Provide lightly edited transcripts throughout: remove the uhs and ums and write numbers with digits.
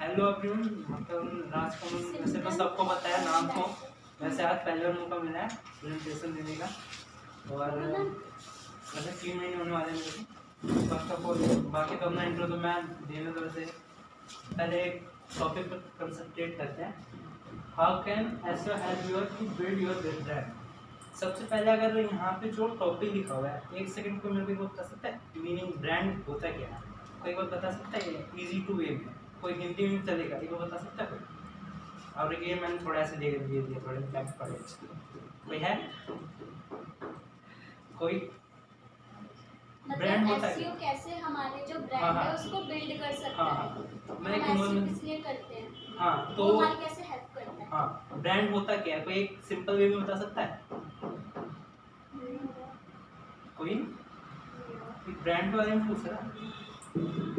Hello everyone, मतलब राजकमल वैसे तो सबको पता है नाम को। वैसे आज पहले बार मौका मिला है प्रेजेंटेशन देने का और वैसे 3 महीने होने वाले हैं मेरे को। फर्स्ट ऑफ ऑल बाकी तो अपना इंट्रो तो मैं देने तो वैसे पहले एक टॉपिक पर कंसंट्रेट करते हैं। How can SEO help you to build your brand. सबसे पहले अगर यहाँ पे जो टॉपिक लिखा हुआ है, एक सेकंड को मेरे को बता सकता है मीनिंग ब्रांड होता क्या है? कोई बात बता सकता है इजी टू वे में? कोई हिंदी में चलेगा, ये बता सकता है कोई? और ये मैंने थोड़ा ऐसे दे दिया थोड़े फैक्ट पढ़े। कोई है? कोई ब्रांड होता है कैसे हमारे जो ब्रांड है उसको बिल्ड कर सकते हैं। हाँ, मैं हम इसलिए करते हैं। हाँ, तो हमारी कैसे हेल्प करता है? हाँ, ब्रांड होता क्या है? कोई एक सिंपल वे में बता सकता है कोई? ब्रांड के बारे में पूछ रहा है।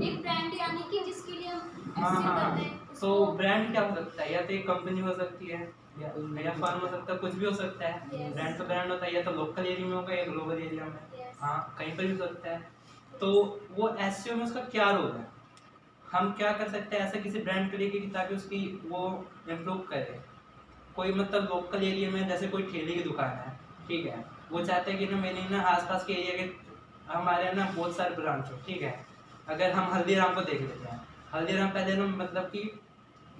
एक ब्रांड यानी कि जिसके लिए हम करते हैं। तो ब्रांड क्या हो सकता है? या तो एक कंपनी हो सकती है या नया फर्म हो सकता है, कुछ भी हो सकता है। ब्रांड तो ब्रांड होता है, या तो लोकल एरिया में होगा या ग्लोबल एरिया में। हाँ, कहीं पर भी हो सकता है। तो वो एसईओ में उसका क्या रोल है? हम क्या कर सकते हैं ऐसा किसी ब्रांड के लिए कि ताकि उसकी वो इम्प्रूव करे? कोई मतलब लोकल एरिया में जैसे कोई ठेले की दुकान है, ठीक है, वो चाहते हैं कि ना मेरे ना आसपास के एरिया के हमारे ना बहुत सारे ब्रांच हो, ठीक है। अगर हम हल्दीराम को देख लेते हैं, हल्दीराम पहले ना मतलब कि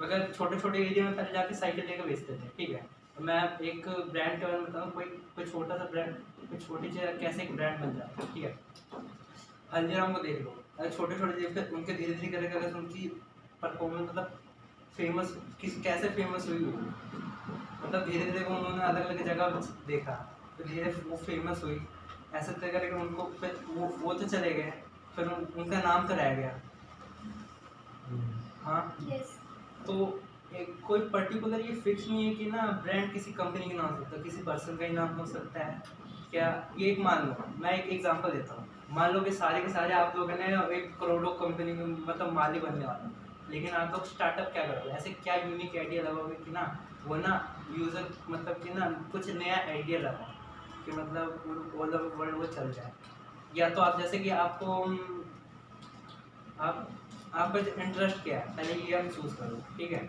अगर छोटे छोटे एरिया में पहले जाके साइकिल लेकर बेचते थे, ठीक है। तो मैं एक ब्रांड के बारे में बताऊँ, कोई छोटा सा ब्रांड, कोई छोटी सी कैसे एक ब्रांड बन जाता है, ठीक है। हल्दीराम को देख लो, अगर छोटे छोटे देखते उनके धीरे धीरे करके अगर उनकी परफॉर्मेंस मतलब फेमस कैसे फेमस हुई, मतलब धीरे धीरे उन्होंने अलग अलग जगह देखा तो धीरे वो फेमस हुई। ऐसे तय करके उनको फिर वो तो चले गए, फिर उनका नाम तो रह गया। हाँ, तो एक कोई पर्टिकुलर ये फिक्स नहीं है कि ना ब्रांड किसी कंपनी का नाम हो सकता है, किसी पर्सन का ही नाम हो सकता है क्या? ये एक मान लो, मैं एक एग्जांपल देता हूँ। मान लो कि सारे के सारे आप लोगों ने एक करोड़ों कंपनी में मतलब मालिक बनने वाला, लेकिन आप लोग स्टार्टअप क्या करोगे? ऐसे क्या यूनिक आइडिया लगाओगे कि ना वो ना यूज़र मतलब कि ना कुछ नया आइडिया लगाओ कि मतलब ऑल ओवर वर्ल्ड वो चल जाए। या तो आप जैसे कि आपको आप आपका इंटरेस्ट क्या है पहले ये हम चूज़ करो, ठीक है।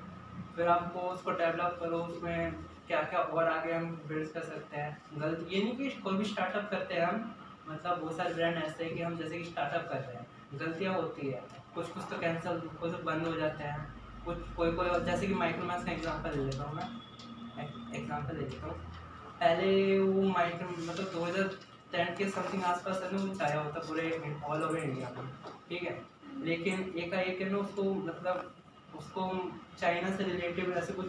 फिर आपको उसको डेवलप करो, उसमें क्या क्या और आगे हम बिल्ड कर सकते हैं। गलत ये नहीं कि कोई भी स्टार्टअप करते हैं हम, मतलब बहुत सारे ब्रांड ऐसे हैं कि हम जैसे कि स्टार्टअप कर रहे हैं, गलतियाँ होती है, कुछ कुछ तो कैंसिल, कुछ बंद हो जाते हैं, कुछ कोई कोई जैसे कि माइक्रोमैक्स का एग्जांपल ले लेता हूँ मैं, एग्जांपल ले लेता हूँ। पहले वो माइक्रो मतलब 2010 के समथिंग आसपास है ना, वो छाया होता पूरे ऑल ओवर इंडिया में, ठीक है। लेकिन एकाएक है ना उसको मतलब उसको चाइना से रिलेटेड ऐसे कुछ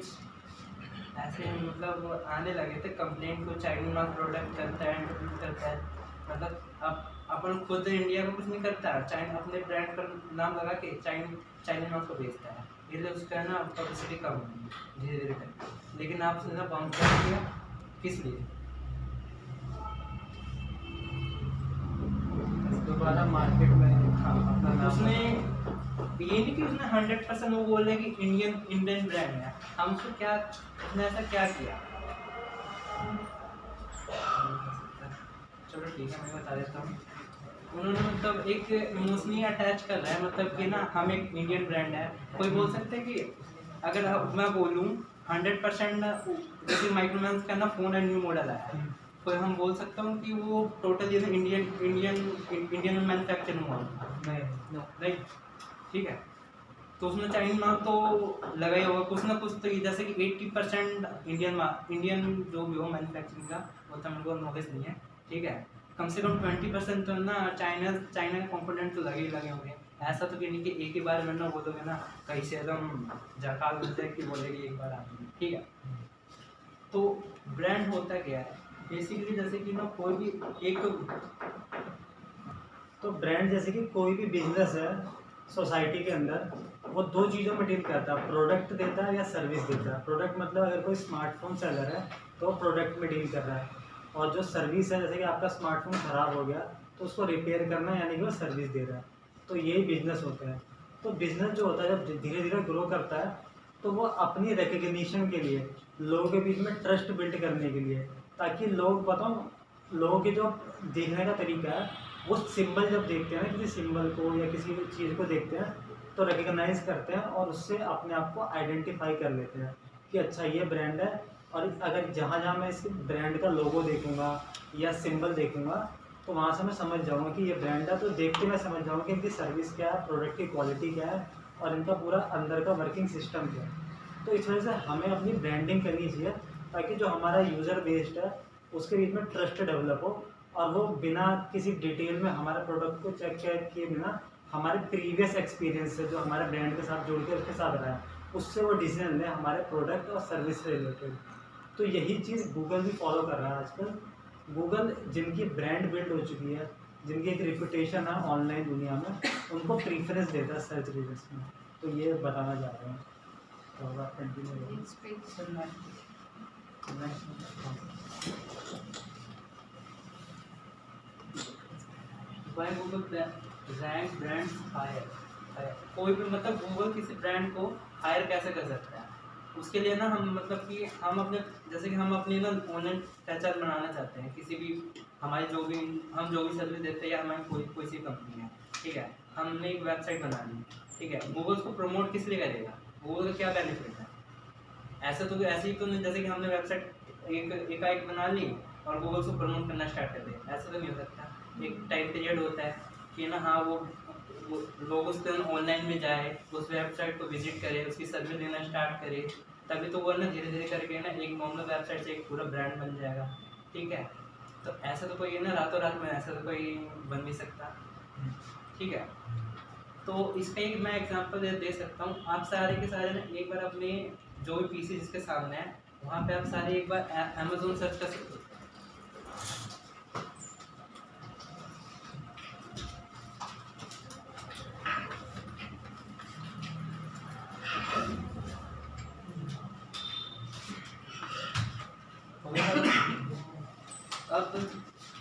ऐसे मतलब आने लगे थे कंप्लेंट को, चाइना प्रोडक्ट करता है मतलब अब अपन खुद इंडिया में कुछ नहीं करता, चाइना अपने ब्रांड पर नाम लगा के चाइना को बेचता है, इसलिए उसका ना पब्लिसिटी कम होगी धीरे धीरे करके। लेकिन आपने ना बाउंड कर दिया, किस लिए? दोबारा मार्केट में हाँ अपना नाम उसने ये नहीं कि उसने 100% वो बोल रहे कि इंडियन ब्रांड है, हम उसको क्या उसने ऐसा क्या किया? चलो ठीक है, मैं बता देता हूँ। उन्होंने मतलब एक इमोशनली अटैच कर रहा है, मतलब कि ना हम एक इंडियन ब्रांड है। कोई बोल सकते हैं कि अगर मैं बोलूँ 100% जैसे माइक्रोमैक्स का ना फ़ोन है, न्यू मॉडल आया, कोई हम बोल सकता हूँ कि वो टोटली इंडियन में मैन्युफैक्चरिंग हुआ? नहीं, ठीक है। तो उसमें चाइना तो लगा ही होगा कुछ ना कुछ, तो जैसे कि 80% इंडियन जो भी हो मैन्युफैक्चरिंग का, वो तो मेरे को नॉलेज नहीं है, ठीक है। कम से कम 20% तो ना चाइना के कंपोनेंट तो लगे होंगे। ऐसा तो नहीं कि एक ही बार में ना बोलोगे ना कहीं से एकदम झकाल बोलते हैं कि बोलेगी एक बार आदमी, ठीक है। तो ब्रांड होता क्या है बेसिकली? जैसे कि ना कोई भी एक तो ब्रांड जैसे कि कोई भी बिजनेस है सोसाइटी के अंदर, वो दो चीज़ों में डील करता है, प्रोडक्ट देता है या सर्विस देता है। प्रोडक्ट मतलब अगर कोई स्मार्टफोन सेलर है तो वो प्रोडक्ट में डील कर रहा है, और जो सर्विस है जैसे कि आपका स्मार्टफोन ख़राब हो गया तो उसको रिपेयर करना यानी कि वो सर्विस दे रहा है। तो यही बिजनेस होता है। तो बिजनेस जो होता है जब धीरे धीरे ग्रो करता है तो वो अपनी रिकग्निशन के लिए, लोगों के बीच में ट्रस्ट बिल्ड करने के लिए, ताकि लोग बताओ लोगों के जो देखने का तरीका है, वो सिंबल जब देखते हैं ना किसी सिंबल को या किसी चीज़ को देखते हैं तो रिकग्नाइज करते हैं और उससे अपने आप को आइडेंटिफाई कर लेते हैं कि अच्छा ये ब्रांड है। और अगर जहाँ जहाँ मैं इस ब्रांड का लोगो देखूंगा या सिंबल देखूंगा तो वहाँ से मैं समझ जाऊंगा कि ये ब्रांड है। तो देख के मैं समझ जाऊंगा कि इनकी सर्विस क्या है, प्रोडक्ट की क्वालिटी क्या है और इनका पूरा अंदर का वर्किंग सिस्टम क्या है। तो इस वजह से हमें अपनी ब्रांडिंग करनी चाहिए ताकि जो हमारा यूज़र बेस्ड है उसके बीच में ट्रस्ट डेवलप हो और वो बिना किसी डिटेल में हमारे प्रोडक्ट को चेक किए बिना हमारे प्रीवियस एक्सपीरियंस से जो हमारे ब्रांड के साथ जुड़ के उसके साथ रहा है उससे वो डिसीजन लें हमारे प्रोडक्ट और सर्विस से रिलेटेड। तो यही चीज़ गूगल भी फॉलो कर रहा है आजकल। गूगल जिनकी ब्रांड बिल्ड हो चुकी है, जिनकी एक रिपुटेशन है ऑनलाइन दुनिया में, उनको प्रीफरेंस देता है सर्च रिजल्ट्स में। तो ये बताना चाह रहे हैं। तो आप continue Why Google rank brands higher? कोई भी मतलब गूगल किसी ब्रांड को हायर कैसे कर सकता है? उसके लिए ना हम मतलब कि हम अपने जैसे कि हम अपनी ना ऑनलाइन पहचान बनाना चाहते हैं किसी भी हमारी हम जो भी सर्विस देते हैं या हमारी कोई सी कंपनी है, ठीक है, हमने एक वेबसाइट बना ली, ठीक है, गूगल उसको प्रमोट किस लिए करेगा? गूगल का क्या बेनिफिट है? ऐसे ही तो नहीं जैसे कि हमने वेबसाइट एक बना ली और गूगल उसको प्रमोट करना स्टार्ट कर दिया, ऐसा तो नहीं हो सकता। एक टाइम पीरियड होता है कि ना हाँ वो लोग उस पर ऑनलाइन में जाए, उस वेबसाइट को विजिट करे, उसकी सर्विस लेना स्टार्ट करे, तभी तो वो ना धीरे धीरे करके ना एक नॉर्मल वेबसाइट से एक पूरा ब्रांड बन जाएगा, ठीक है। तो ऐसा तो कोई ना रातों रात में ऐसा तो कोई बन नहीं सकता, ठीक है। तो इसका एक मैं एग्जांपल दे सकता हूँ। आप सारे के सारे ना एक बार अपने जो भी पीसी जिसके सामने है वहाँ पे आप सारे एक बार अमेज़न सर्च कर सकते हो। अब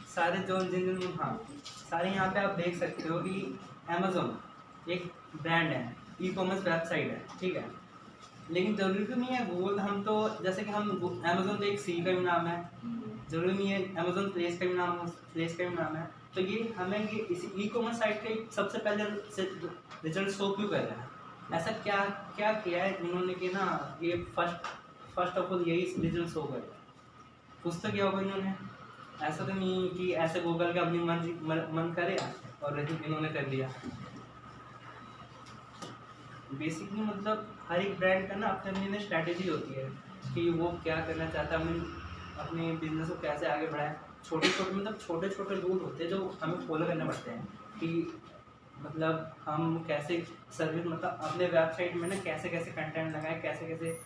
सारे जिन हाँ सारे यहाँ पे आप देख सकते हो कि अमेज़न एक ब्रांड है, ई कॉमर्स वेबसाइट है, ठीक है। लेकिन ज़रूरी तो नहीं है गूगल, हम तो जैसे कि हम अमेज़न तो एक सी का भी नाम है, ज़रूरी नहीं है अमेज़न प्लेस का भी नाम है। तो ये हमें ये इस ई कॉमर्स साइट के सबसे पहले रिजल्ट शो क्यों कर रहा है? ऐसा क्या क्या किया है इन्होंने कि ना ये फर्स्ट ऑफ ऑल यही रिजल्ट शो कर रहा है? कुछ तो किया होगा इन्होंने, ऐसा तो नहीं कि ऐसे गूगल का अपनी मन करे और इन्होंने कर लिया। बेसिकली मतलब हर एक ब्रांड का ना अपनी स्ट्रैटेजी होती है कि वो क्या करना चाहता है, अपने बिजनेस को कैसे आगे बढ़ाए। छोटे छोटे रूल होते हैं जो हमें फॉलो करने पड़ते हैं कि मतलब हम कैसे सर्विस मतलब अपने वेबसाइट में ना कैसे कैसे कंटेंट लगाए, कैसे कैसे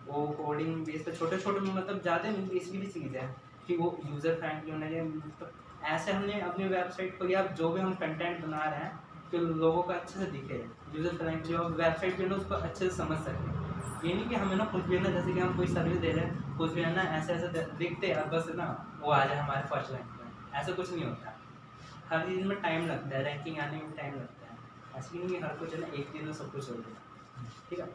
वो कोडिंग बेस पे छोटे मतलब ज़्यादा नहीं, बेसिकली चीज़ है कि वो यूज़र फ्रेंडली होना चाहिए। मतलब ऐसे हमने अपनी वेबसाइट को या जो भी हम कंटेंट बना रहे हैं तो लोगों को अच्छे से दिखे, यूज़र फ्रेंडली और वेबसाइट पे ना उसको अच्छे से समझ सकें। ये नहीं कि हमें ना कुछ भी ना जैसे कि हम कोई सर्विस दे रहे हैं कुछ भी है ना ऐसे दिखते अब बस ना वो आ जाए हमारे फर्स्ट रैंक में, ऐसा कुछ नहीं होता। हर चीज़ में टाइम लगता है, रैंकिंग आने में टाइम लगता है, ऐसे नहीं कि हर कुछ है ना एक दिन में सब कुछ हो गया, ठीक है।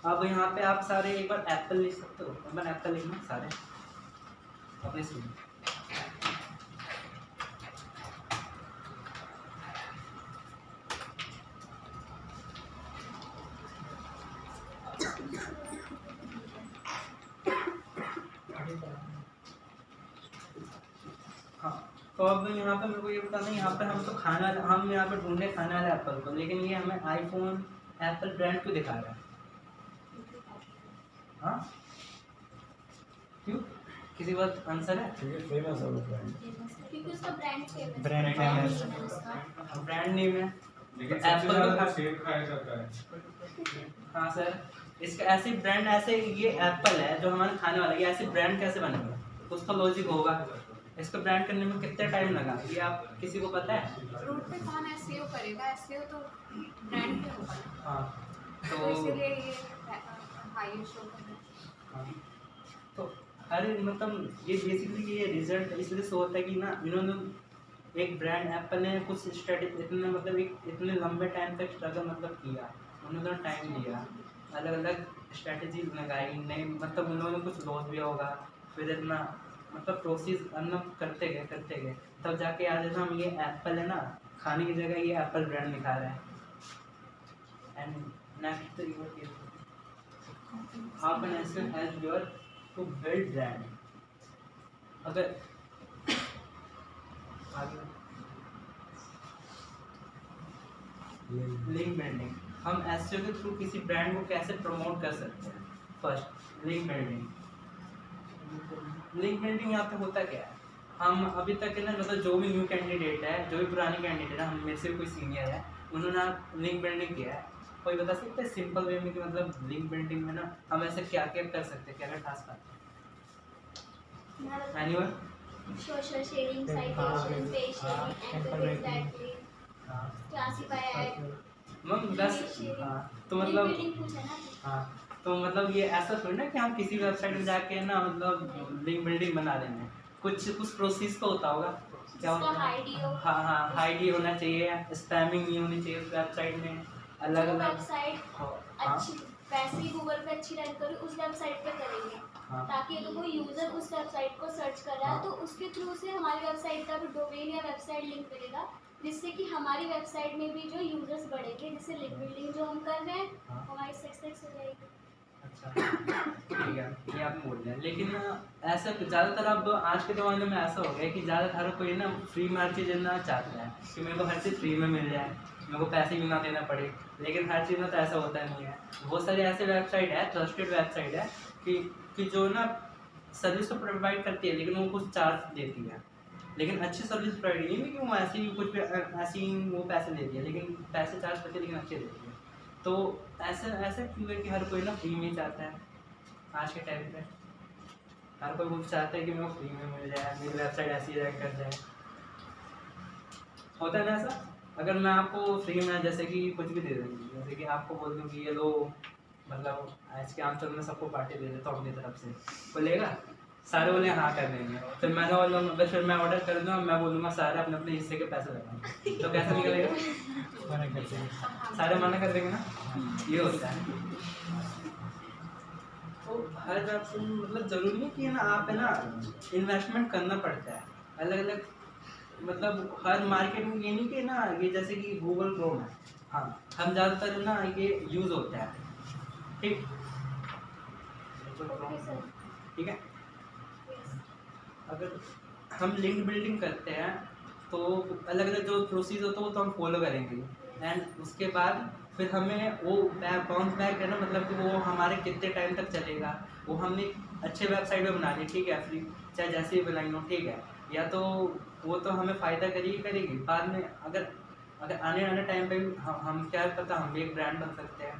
अब यहाँ पे आप सारे एक बार एप्पल लिख सकते हो, एक बार एप्पल लिखना सारे अपने से। हाँ तो अब यहाँ पे मेरे को ये बताना, यहाँ पे हम तो हम यहाँ पे ढूंढने खाने वाले एप्पल को, लेकिन ये हमें आईफोन एप्पल ब्रांड क्यों दिखा रहा है? हाँ क्यों? किसी बात आंसर है? फेमस है क्योंकि उसका ब्रांड फेमस ब्रांड फेमस है। ब्रांड नेम है एप्पल का सेल खाया जाता है। हाँ सर, इसका ऐसे ब्रांड ऐसे ये एप्पल है जो हमारे खाने वाला, ये ऐसे ब्रांड कैसे बनेगा? कुछ तो लॉजिक होगा, इसको ब्रांड करने में कितना टाइम लगा ये आप किसी को पता है? रोड पे कौन एसईओ करेगा? एसईओ तो ब्रांड पे होगा ना। हाँ तो इसलिए ये हाई शो कर रहा है। तो अरे मतलब ये बेसिकली ये रिजल्ट इसलिए शो होता है कि ना इन्होंने एक ब्रांड एप्पल ने कुछ स्ट्रेटेजी इतने मतलब एक इतने लंबे टाइम तक स्ट्रगल मतलब किया, उन्होंने टाइम लिया, अलग अलग स्ट्रेटेजी लगाई, नई मतलब उन्होंने कुछ लॉस भी होगा, फिर इतना मतलब प्रोसेस करते गए तब जाके आज हम ये एप्पल है ना खाने की जगह ये एप्पल ब्रांड दिखा रहे हैं। And next three is how can SEO help your to build brand? अगर आगे लिंक बिल्डिंग, हम SEO के थ्रू किसी ब्रांड को कैसे प्रमोट कर सकते हैं? First link building. Link building यहाँ पे होता क्या है, हम अभी तक है ना, मतलब जो भी न्यू कैंडिडेट है, जो भी पुराने कैंडिडेट है, हम मेरे से कोई सीनियर है, उन्होंने लिंक बिल्डिंग किया है, कोई बता सकता है सिंपल वे में कि मतलब लिंक बिल्डिंग में ना हम ऐसे क्या क्या कर सकते हैं, क्या क्या टास्क आते हैं? Anyone? Social sharing, citation, page sharing, activate that link, classify ad. Ma'am बस हाँ, तो मतलब Link building पूछा ना? हाँ, तो मतलब ये ऐसा थोड़ी ना कि हम किसी वेबसाइट में जाके ना मतलब लिंक बिल्डिंग बना देंगे, कुछ कुछ प्रोसेस तो होता होगा, क्या होता उसका है? ID हो। हाँ हाँ, आईडी होना चाहिए, स्पैमिंग नहीं होनी चाहिए उस वेबसाइट में, अलग जो अलग। वेबसाइट हाँ अच्छी वैसे ही गूगल पे अच्छी रैंक करी उस वेबसाइट पे करेंगे, हाँ ताकि अगर कोई यूजर उस वेबसाइट को सर्च कर रहा है तो उसके थ्रू से हमारी वेबसाइट का भी डोमेन या वेबसाइट लिंक मिलेगा, जिससे कि हमारी वेबसाइट में भी जो यूजर्स बढ़ेंगे, जिससे लिंक बिल्डिंग जो हम कर रहे हैं हाँ। हमारी सक्सेस हो जाएगी। अच्छा ठीक है, ये आप बोल रहे हैं, लेकिन ऐसा ज़्यादातर अब आज के ज़माने में ऐसा हो गया कि ज़्यादातर कोई ना फ्री में हर चीज़ ना चाहता है कि मेरे को हर चीज़ फ्री में मिल जाए, मेरे को पैसे भी ना देना पड़े, लेकिन हर चीज़ में तो ऐसा होता नहीं है। बहुत सारे ऐसे वेबसाइट है, ट्रस्टेड वेबसाइट है कि जो ना सर्विस तो प्रोवाइड करती है, लेकिन वो कुछ चार्ज देती है, लेकिन अच्छी सर्विस प्रोवाइड नहीं है कि वो ऐसे ही कुछ ऐसे ही वो पैसे देती है, लेकिन पैसे चार्ज करती है लेकिन अच्छे देती है। तो ऐसा ऐसा क्यों है कि हर कोई ना फ्री में चाहता है आज के टाइम पे, हर कोई वो चाहता है कि मेरे को फ्री में मिल जाए, मेरी वेबसाइट ऐसी रैंक कर जाए, होता है ना ऐसा? अगर मैं आपको फ्री में जैसे कि कुछ भी दे दूँगी, जैसे कि आपको बोल दूँ कि ये लो, मतलब आज के आमतौर में सबको पार्टी दे देता हूँ अपनी तरफ से, बोलेगा सारे बोले हाँ कर देंगे, फिर मैंने बोलूँगा, फिर मैं ऑर्डर कर दूँगा, मैं बोलूँगा सारे अपने अपने हिस्से के पैसे लगाएंगे, तो कैसा निकलेगा? मना करते हैं। सारे मना कर देंगे ना, ये होता है। तो हर वेबसाइट में मतलब ज़रूरी नहीं कि है ना, आप है ना इन्वेस्टमेंट करना पड़ता है अलग अलग, मतलब हर मार्केट में ये नहीं कि ना ये जैसे कि गूगल क्रोम है, हाँ हम ज़्यादातर ना ये यूज़ होता है, ठीक ओके सर। ठीक है। अगर हम लिंक बिल्डिंग करते हैं तो अलग अलग जो प्रोसीजर होता है वो तो हम फॉलो करेंगे, एंड उसके बाद फिर हमें वो बाउंस बैक है ना, मतलब कि वो हमारे कितने टाइम तक चलेगा, वो हमने अच्छे वेबसाइट पे बना ली, ठीक है, फ्री चाहे जैसे ही बनाई हो, ठीक है, या तो वो तो हमें फ़ायदा करेगी बाद में, अगर अगर आने वाले टाइम पे भी हम क्या पता हम भी एक ब्रांड बन सकते हैं।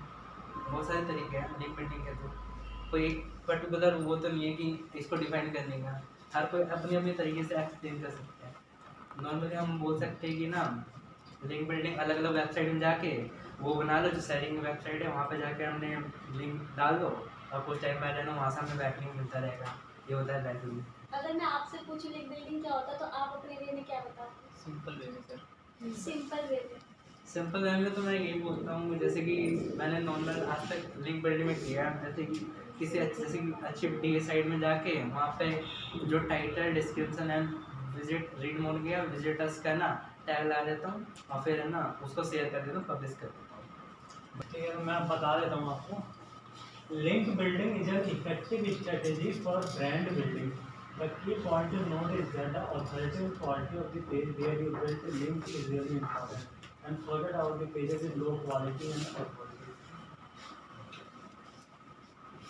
बहुत सारे तरीके हैं लिंक बिल्डिंग के थ्रू, कोई एक पर्टिकुलर वो तो नहीं है कि इसको डिफाइन करने का, हर कोई अपने अपने तरीके से एक्सप्लेन कर सकते हैं। नॉर्मली हम बोल सकते हैं कि ना लिंक बिल्डिंग अलग अलग वेबसाइट में जाके वो बना लो, जो शेयरिंग वेबसाइट है वहाँ पे जाके हमने लिंक डाल दो और कुछ टाइम बाद है ना वहाँ से हमें बैकलिंक मिलता रहेगा, ये होता है बैकलिंक। अगर मैं आपसे पूछूं लिंक बिल्डिंग क्या होता है तो आप अपने वे में क्या बताते सिंपल वे में सर, हैं? सिंपल वे में सिंपल वे में तो मैं यही बोलता हूँ, जैसे कि मैंने नॉर्मल आज तक लिंक बिल्डिंग में किया, जैसे कि किसी जैसे कि अच्छी डी साइट में जाके वहाँ पे जो title description and visit read mode किया, विजिटर्स का ना टैग ला देता हूँ और फिर है ना उसको शेयर कर देता हूँ, पब्लिश कर देता हूँ। ठीक है, मैं बता देता हूँ आपको। Link building is an effective strategy for brand building. The key point to note is that the authoritative quality of the page where you build the link is really important, and forget about the pages with low quality and authority.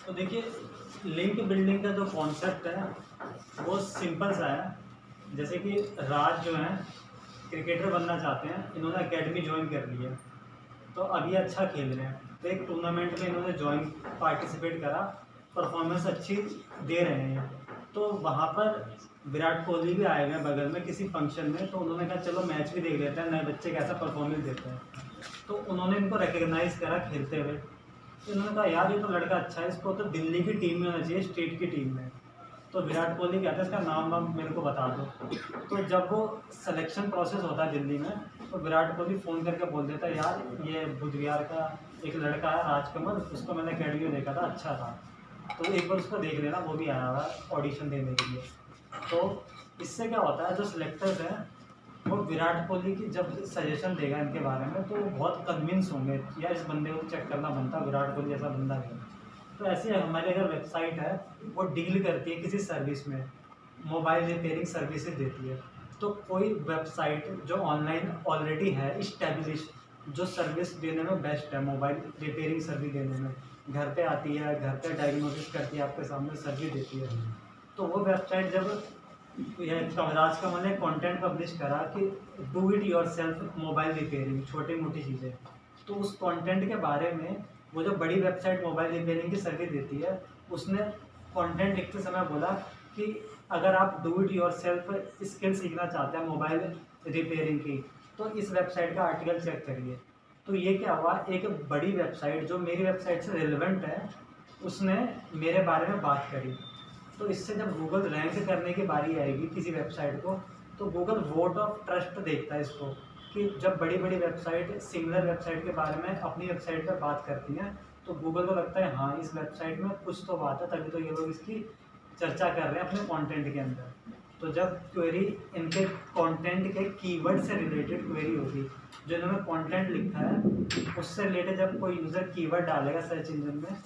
तो देखिए link building का जो concept है वो simple सा है। जैसे कि राज जो है क्रिकेटर बनना चाहते हैं, इन्होंने एकेडमी ज्वाइन कर ली है, तो अभी अच्छा खेल रहे हैं, तो एक टूर्नामेंट में इन्होंने ज्वाइन पार्टिसिपेट करा, परफॉर्मेंस अच्छी दे रहे हैं, तो वहाँ पर विराट कोहली भी आए हुए हैं बगल में किसी फंक्शन में, तो उन्होंने कहा चलो मैच भी देख लेते हैं, नए बच्चे कैसा परफॉर्मेंस देते हैं, तो उन्होंने इनको रिकग्नाइज़ करा खेलते हुए, तो इन्होंने कहा यार ये तो लड़का अच्छा है, इसको तो दिल्ली की टीम में होना चाहिए, स्टेट की टीम में। तो विराट कोहली कहता है इसका नाम वाम मेरे को बता दो। तो जब वो सिलेक्शन प्रोसेस होता है दिल्ली में, तो विराट कोहली फ़ोन करके बोल देता है यार ये बुधविहार का एक लड़का है राजकमल, उसको मैंने अकेडमी में देखा था, अच्छा था, तो एक बार उसको देख लेना, वो भी आया हुआ है ऑडिशन देने के लिए। तो इससे क्या होता है जो सिलेक्टर्स हैं वो विराट कोहली की जब सजेशन देगा इनके बारे में तो वो बहुत कन्विंस होंगे यार इस बंदे को चेक करना बनता, विराट कोहली जैसा बंदा है। तो ऐसे हमारी अगर वेबसाइट है वो डील करती है किसी सर्विस में, मोबाइल रिपेयरिंग सर्विसेज देती है, तो कोई वेबसाइट जो ऑनलाइन ऑलरेडी है इस्टेब्लिश, जो सर्विस देने में बेस्ट है, मोबाइल रिपेयरिंग सर्विस देने में, घर पे आती है, घर पे डायग्नोसिस करती है, आपके सामने सर्विस देती है, तो वो वेबसाइट जब यह कमराज कमल ने कंटेंट पब्लिश करा कि do it yourself mobile repairing, छोटी मोटी चीज़ें, तो उस कंटेंट के बारे में वो जो बड़ी वेबसाइट मोबाइल रिपेयरिंग की सर्विस देती है उसने कंटेंट लिखते समय बोला कि अगर आप डू इट योरसेल्फ स्किल सीखना चाहते हैं मोबाइल रिपेयरिंग की तो इस वेबसाइट का आर्टिकल चेक करिए। तो ये क्या हुआ, एक बड़ी वेबसाइट जो मेरी वेबसाइट से रिलेवेंट है उसने मेरे बारे में बात करी। तो इससे जब गूगल रैंक करने की बारी आएगी किसी वेबसाइट को तो गूगल वोट ऑफ ट्रस्ट देखता है इसको, कि जब बड़ी बड़ी वेबसाइट सिमिलर वेबसाइट के बारे में अपनी वेबसाइट पर बात करती हैं तो गूगल को लगता है हाँ इस वेबसाइट में कुछ तो बात है, तभी तो ये लोग इसकी चर्चा कर रहे हैं अपने कंटेंट के अंदर। तो जब क्वेरी इनके कंटेंट के कीवर्ड से रिलेटेड क्वेरी होगी, जो इन्होंने कंटेंट लिखा है उससे रिलेटेड जब कोई यूज़र कीवर्ड डालेगा सर्च इंजन में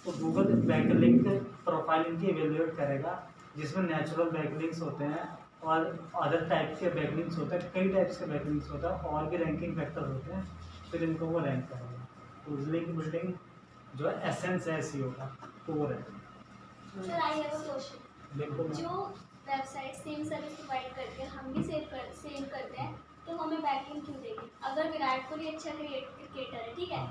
तो गूगल बैकलिंक प्रोफाइल इनकी इवेल्युएट करेगा, जिसमें नेचुरल बैकलिंक्स होते हैं और अदर टाइप के बैकलिंक्स होते हैं, कई टाइप्स के बैकलिंक्स होते हैं और भी रैंकिंग फैक्टर होते हैं, फिर इनको वो रैंक करेगा। तो लिंक बिल्डिंग जो है एसेंस है एसईओ का, कोर है। Sir I have a question, बिल्कुल। जो वेबसाइट सेम सर्विस प्रोवाइड करके हम भी सेम करते हैं तो हमें बैकलिंक क्यों देगी? अगर विराट कोहली अच्छा क्रिकेटर है, ठीक है,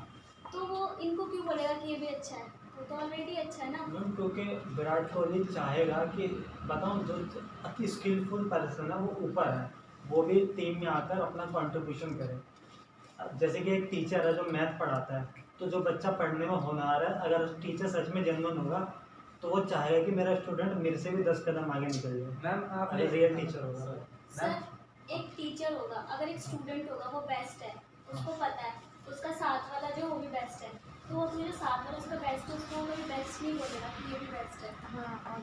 तो वो इनको क्यों बोलेगा कि ये भी अच्छा है? वो तो ऑलरेडी अच्छा है ना। मैम क्योंकि विराट कोहली चाहेगा कि बताऊँ जो अति स्किलफुल पर्सन है वो ऊपर है, वो भी टीम में आकर अपना कंट्रीब्यूशन करे। जैसे कि एक टीचर है जो मैथ पढ़ाता है, तो जो बच्चा पढ़ने में होनहार है अगर टीचर सच में जेन्युइन होगा तो वो चाहेगा कि मेरा स्टूडेंट मेरे से भी 10 कदम आगे निकल जाए। मैम अगर रियल टीचर होगा। सर एक टीचर होगा, अगर एक स्टूडेंट होगा वो बेस्ट है, उसको पता है, उसका साथ वाला जो वो भी बेस्ट है, तो वो अपने जो साथ वाला उसका बेस्ट है उसको वो भी बेस्ट नहीं बोलेगा कि ये भी बेस्ट है। हाँ, और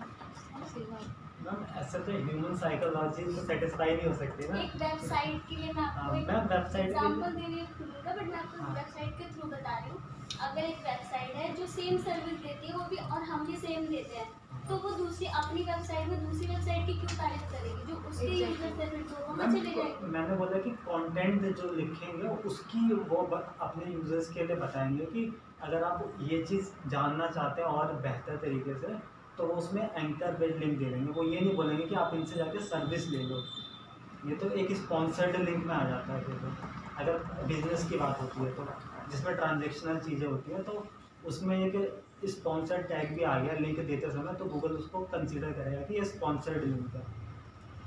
मैम ऐसे तो ह्यूमन साइकोलॉजी तो सेटिस्फाई नहीं हो सकती ना। एक वेबसाइट के लिए मैं आपको एक मैं वेबसाइट एग्जांपल दे रही हूँ, बट मैं आपको वेबसाइट के थ्रू बता रही हूँ। अगर एक वेबसाइट है जो सेम सर्विस देती है वो भी और हम भी सेम देते हैं, तो वो दूसरी अपनी वेबसाइट में दूसरी वेबसाइट की क्यों तारीफ करेगी? जो उसके यूजर से फिर तो हमें चले जाएंगे। मैंने बोला कि कंटेंट जो लिखेंगे उसकी वो अपने यूजर्स के लिए बताएंगे कि अगर आप ये चीज़ जानना चाहते हैं और बेहतर तरीके से तो उसमें एंकर पेज लिंक दे देंगे। वो ये नहीं बोलेंगे कि आप इनसे जाके सर्विस ले लो, ये तो एक स्पॉन्सर्ड लिंक में आ जाता है। फिर तो अगर बिजनेस की बात होती है तो जिसमें ट्रांजेक्शनल चीज़ें होती हैं तो उसमें एक स्पॉन्सर्ड टैग भी आ गया लिंक देते समय, तो गूगल उसको कंसीडर करेगा कि ये स्पॉन्सर्ड लिंक है।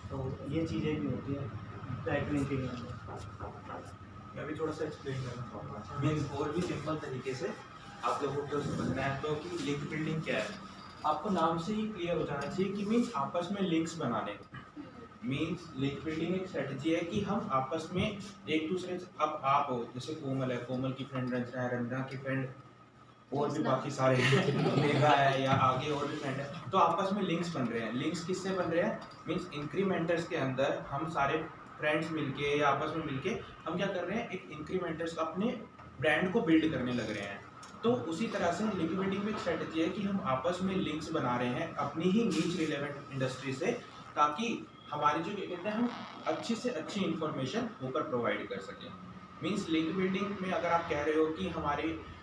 तो ये चीज़ें भी होती है बैक लिंकिंग में। मैं भी थोड़ा सा एक्सप्लेन करना चाहूँगा, मीन्स और भी सिंपल तरीके से आप लोगों को समझना है तो कि लिंक बिल्डिंग क्या है। आपको नाम से ही क्लियर हो जाना चाहिए कि मीन्स आपस में लिंक्स बनाने। मीन्स लिंक बिल्डिंग एक स्ट्रेटजी है कि हम आपस में एक दूसरे से, अब आप हो जैसे कोमल है, कोमल की फ्रेंड रंजना है, रंजना की फ्रेंड और भी बाकी सारे मेघा है या आगे और भी फ्रेंड है, तो आपस में लिंक्स बन रहे हैं। लिंक्स किससे बन रहे हैं? मीन्स इंक्रीमेंटर्स के अंदर हम सारे फ्रेंड्स मिलके या आपस में मिलके हम क्या कर रहे हैं, एक इंक्रीमेंटर्स अपने ब्रांड को बिल्ड करने लग रहे हैं। तो उसी तरह से लिंक बिल्डिंग में एक स्ट्रेटजी है कि हम आपस में लिंक्स बना रहे हैं अपनी ही नीच रिलेवेंट इंडस्ट्री से, ताकि हमारी जो क्या कहते हैं हम अच्छी से अच्छी इन्फॉर्मेशन ऊपर प्रोवाइड कर सकें। मीन्स लिंक बिल्डिंग में अगर आप कह रहे हो कि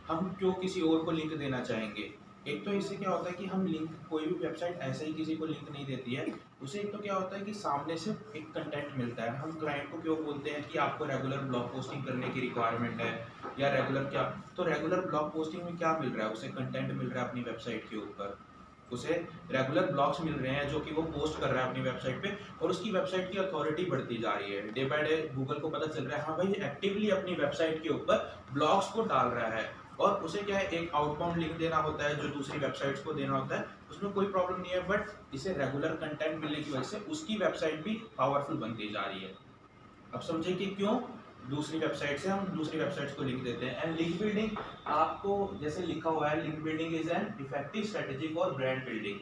हम क्यों किसी और को लिंक देना चाहेंगे, एक तो इससे क्या होता है कि हम लिंक, कोई भी वेबसाइट ऐसे ही किसी को लिंक नहीं देती है, उसे एक तो क्या होता है कि सामने से एक कंटेंट मिलता है। हम क्लाइंट को क्यों बोलते हैं कि आपको रेगुलर ब्लॉग पोस्टिंग करने की रिक्वायरमेंट है या रेगुलर क्या, तो रेगुलर ब्लॉग पोस्टिंग में क्या मिल रहा है, उसे कंटेंट मिल रहा है अपनी वेबसाइट के ऊपर, उसे रेगुलर ब्लॉग्स मिल रहे हैं जो कि वो पोस्ट कर रहा है अपनी वेबसाइट पे, और उसकी वेबसाइट की अथॉरिटी बढ़ती जा रही है। डे बाय डे गूगल को पता चल रहा है हाँ भाई एक्टिवली अपनी वेबसाइट के ऊपर ब्लॉग्स को डाल रहा है, और उसे क्या है एक आउटबाउंड लिंक देना होता है जो दूसरी वेबसाइट्स को देना होता है, उसमें कोई प्रॉब्लम नहीं है। बट इसे रेगुलर कंटेंट मिलने की वजह से उसकी वेबसाइट भी पावरफुल बनती जा रही है। अब समझे कि क्यों दूसरी वेबसाइट से हम दूसरी वेबसाइट्स को लिंक देते हैं। एंड लिंक बिल्डिंग आपको जैसे लिखा हुआ है, link building is an effective strategy for brand building,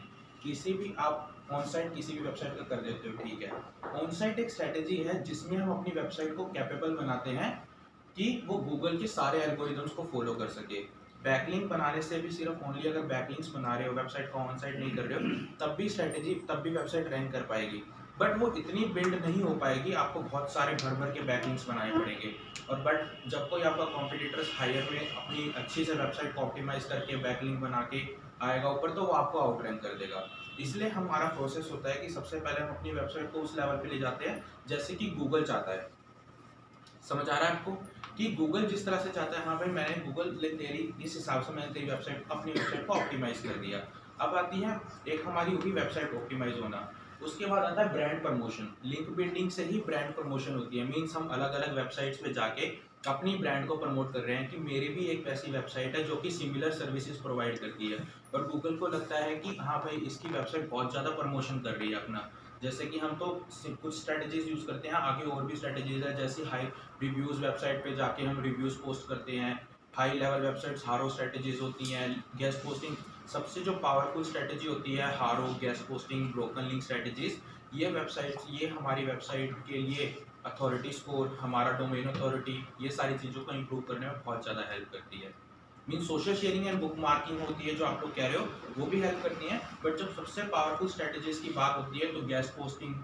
किसी भी आप ऑन साइट किसी भी वेबसाइट का कर देते हो, ठीक है। ऑन साइट एक स्ट्रेटेजी है जिसमें हम अपनी वेबसाइट को कैपेबल बनाते हैं कि वो गूगल के सारे एल्गोरिदम्स को फॉलो कर सके। बैकलिंक बनाने से भी सिर्फ ओनली अगर बैकलिंक्स बना रहे हो, वेबसाइट को ऑन साइट नहीं कर रहे हो, तब भी वेबसाइट रैंक कर पाएगी, बट वो इतनी बिल्ड नहीं हो पाएगी, आपको बहुत सारे भर भर के बैकलिंक्स बनाने पड़ेंगे। और बट जब कोई आपका कॉम्पिटिटर्स हायर में अपनी अच्छी से वेबसाइट को ऑप्टिमाइज करके बैकलिंक बना के आएगा ऊपर, तो वो आपको आउट रैंक कर देगा। इसलिए हमारा प्रोसेस होता है कि सबसे पहले हम अपनी वेबसाइट को उस लेवल पे ले जाते हैं जैसे कि गूगल चाहता है। समझ आ रहा है आपको कि गूगल जिस तरह से चाहता है, हाँ भाई मैंने गूगल तेरी इस हिसाब से मैंने तेरी वेबसाइट अपनी वेबसाइट को ऑप्टिमाइज कर दिया। अब आती है एक हमारी होगी वेबसाइट ऑप्टिमाइज होना, उसके बाद आता है ब्रांड प्रमोशन। लिंक बिल्डिंग से ही ब्रांड प्रमोशन होती है। मीन्स हम अलग अलग वेबसाइट्स पे जाके अपनी ब्रांड को प्रमोट कर रहे हैं कि मेरी भी एक ऐसी वेबसाइट है जो कि सिमिलर सर्विसेज प्रोवाइड करती है, और गूगल को लगता है कि हाँ भाई इसकी वेबसाइट बहुत ज़्यादा प्रमोशन कर रही है अपना। जैसे कि हम तो कुछ स्ट्रेटजीज यूज़ करते हैं, आगे और भी स्ट्रेटजीज है, जैसे हाई रिव्यूज़ वेबसाइट पे जाके हम रिव्यूज़ पोस्ट करते हैं। हाई लेवल वेबसाइट्स हारो स्ट्रेटजीज होती हैं। गेस्ट पोस्टिंग सबसे जो पावरफुल स्ट्रेटजी होती है, हारो, guest posting, broken link strategies. ये वेबसाइट्स, ये हमारी वेबसाइट के लिए अथॉरिटी स्कोर, हमारा डोमेन अथॉरिटी, ये सारी चीज़ों को इम्प्रूव करने में बहुत ज़्यादा हेल्प करती है। Mean social sharing and book marking होती है जो आप लोग कह रहे हो, वो भी हेल्प करती हैं, बट जब सबसे पावरफुल स्ट्रेटजीज की बात होती है तो गेस्ट पोस्टिंग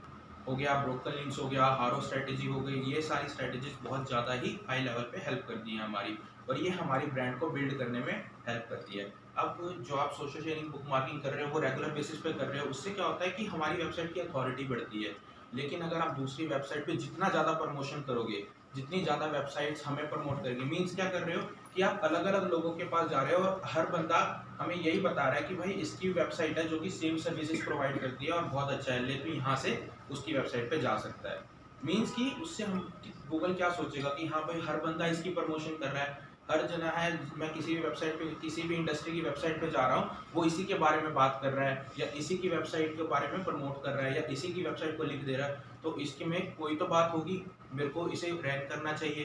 हो गया, ब्रोकन लिंक्स हो गया, हारो स्ट्रेटजी हो गई, ये सारी स्ट्रेटजीज बहुत ज़्यादा ही हाई लेवल पे हेल्प करती हैं हमारी, और ये हमारी ब्रांड को बिल्ड करने में हेल्प करती है। अब जो आप सोशल शेयरिंग बुक मार्किंग कर रहे हो वो रेगुलर बेसिस पे कर रहे हो, उससे क्या होता है कि हमारी वेबसाइट की अथॉरिटी बढ़ती है। लेकिन अगर आप दूसरी वेबसाइट पे जितना ज़्यादा प्रमोशन करोगे, जितनी ज़्यादा वेबसाइट्स हमें प्रमोट करेगी, मीन्स क्या कर रहे हो कि आप अलग अलग लोगों के पास जा रहे हो और हर बंदा हमें यही बता रहा है कि भाई इसकी वेबसाइट है जो कि सेम सर्विसेज प्रोवाइड करती है और बहुत अच्छा है, लेकिन यहाँ से उसकी वेबसाइट पे जा सकता है। मीन्स कि उससे हम गूगल क्या सोचेगा कि हाँ भाई हर बंदा इसकी प्रमोशन कर रहा है, हर जना है, मैं किसी भी वेबसाइट पे, किसी भी इंडस्ट्री की वेबसाइट पे जा रहा हूँ, वो इसी के बारे में बात कर रहा है, या इसी की वेबसाइट के बारे में प्रमोट कर रहा है, या इसी की वेबसाइट को लिख दे रहा है, तो इसके में कोई तो बात होगी, मेरे को इसे रैंक करना चाहिए।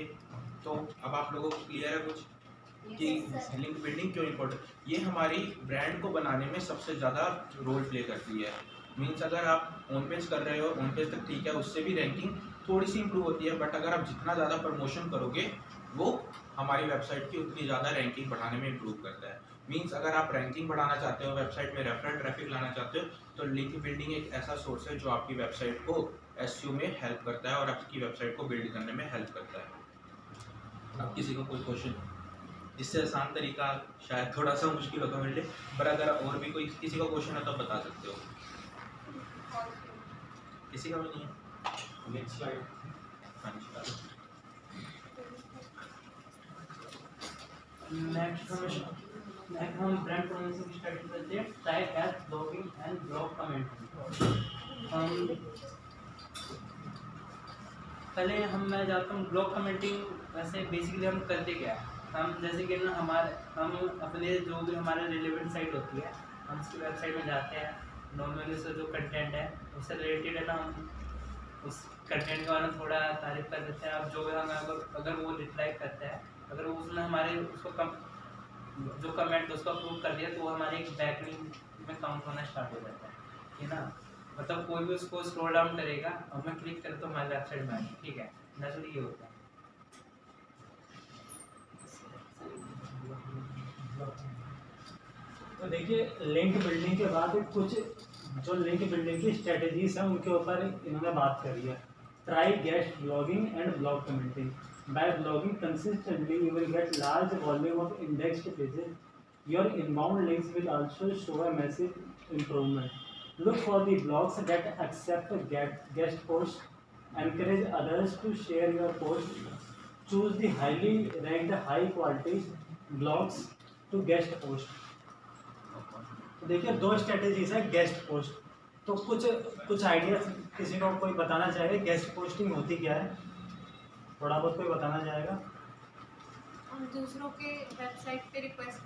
तो अब आप लोगों को क्लियर है कुछ कि लिंक बिल्डिंग क्यों इम्पोर्टेंट? ये हमारी ब्रांड को बनाने में सबसे ज़्यादा रोल प्ले करती है। मीन्स अगर आप ऑन पेज कर रहे हो, ऑन पेज तक ठीक है, उससे भी रैंकिंग थोड़ी सी इंप्रूव होती है, बट अगर आप जितना ज़्यादा प्रमोशन करोगे वो हमारी वेबसाइट की उतनी ज़्यादा रैंकिंग बढ़ाने में इम्प्रूव करता है। मीन्स अगर आप रैंकिंग बढ़ाना चाहते हो, वेबसाइट में रेफरल ट्रैफिक लाना चाहते हो, तो लिंक बिल्डिंग एक ऐसा सोर्स है जो आपकी वेबसाइट को एसईओ में हेल्प करता है और आपकी वेबसाइट को बिल्ड करने में हेल्प करता है। अब किसी को कोई क्वेश्चन? इससे आसान तरीका शायद थोड़ा सा मुश्किल होगा मेरे लिए, पर अगर और भी कोई किसी का क्वेश्चन है तो आप बता सकते हो। किसी का भी नहीं है? Next slide. हाँ जी, नेक्स्ट हम ब्रांड प्रमोशन की स्ट्रेटजी करते हैं, type as blogging and blog commenting. पहले मैं जाता हूँ ब्लॉग कमेंटिंग। वैसे बेसिकली हम करते क्या है, हम जैसे कि ना हम अपने जो भी हमारे रिलेवेंट साइट होती है, हम उसकी वेबसाइट में जाते हैं, नॉर्मली उसका जो कंटेंट है उससे रिलेटेड है ना, हम उस कंटेंट के बारे में थोड़ा तारीफ कर देते हैं। अब जो हमें अगर वो रिप्लाई करता है, अगर वो उसने हमारे उसको जो कमेंट उसको अप्रूव कर दिया, तो वो हमारे एक बैकलिंक में काउंट होना स्टार्ट हो जाता है ना। मतलब कोई भी उसको स्क्रॉल डाउन करेगा और मैं क्लिक करें तो हमारे वेबसाइट में आएगी, ठीक है, नेचुरली ये होता है। तो देखिए लिंक बिल्डिंग के बाद कुछ जो लिंक बिल्डिंग की स्ट्रेटजीज हैं उनके ऊपर इन्होंने बात करी है। Try guest blogging and blog commenting. By blogging consistently you will get large volume of indexed pages. Your inbound links will also show a massive improvement. Look for the blogs that accept guest posts. Encourage others to share your post. Choose the highly ranked, high quality blogs to guest post. तो देखिए दो strategies है guest post. तो कुछ idea किसी को कोई बताना चाहेगा गेस्ट पोस्टिंग होती क्या है? थोड़ा बहुत कोई बताना चाहेगा? हम दूसरों के वेबसाइट पे रिक्वेस्ट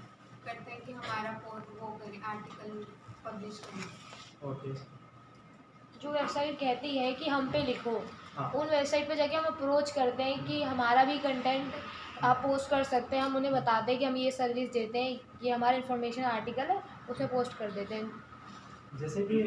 करते हैं कि हमारा वो करें, आर्टिकल पब्लिश करें। ओके। जो वेबसाइट कहती है कि हम पे लिखो, हाँ। उन वेबसाइट पे जाके हम अप्रोच करते हैं कि हमारा भी कंटेंट आप पोस्ट कर सकते हैं। हम उन्हें बताते हैं कि हम ये सर्विस देते हैं, ये हमारा इन्फॉर्मेशन आर्टिकल है, उसमें पोस्ट कर देते हैं। जैसे कि